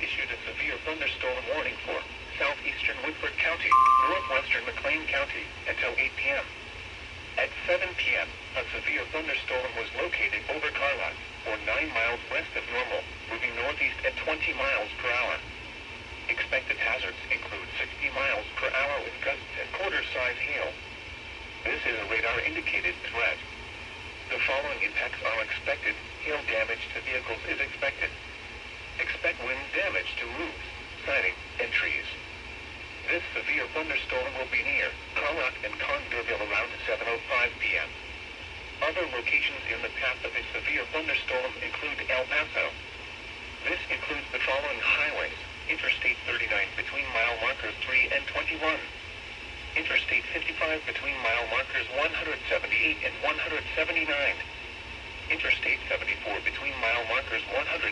issued a severe thunderstorm warning for southeastern Woodford County, northwestern McLean County, until 8 p.m. At 7 p.m., a severe thunderstorm was located over Carla, or 9 miles west of normal, moving northeast at 20 miles per hour. Expected hazards include 60 miles per hour with gusts and quarter-size hail. This is a radar-indicated threat. The following impacts are expected. Hail damage to vehicles is expected. Expect wind damage to roofs, siding, and trees. This severe thunderstorm will be near Carlock and Congerville around 7:05 p.m. Other locations in the path of a severe thunderstorm include El Paso. This includes the following highways: Interstate 39 between mile markers 3 and 21. Interstate 55 between mile markers 178 and 179. Interstate 74 between mile markers 150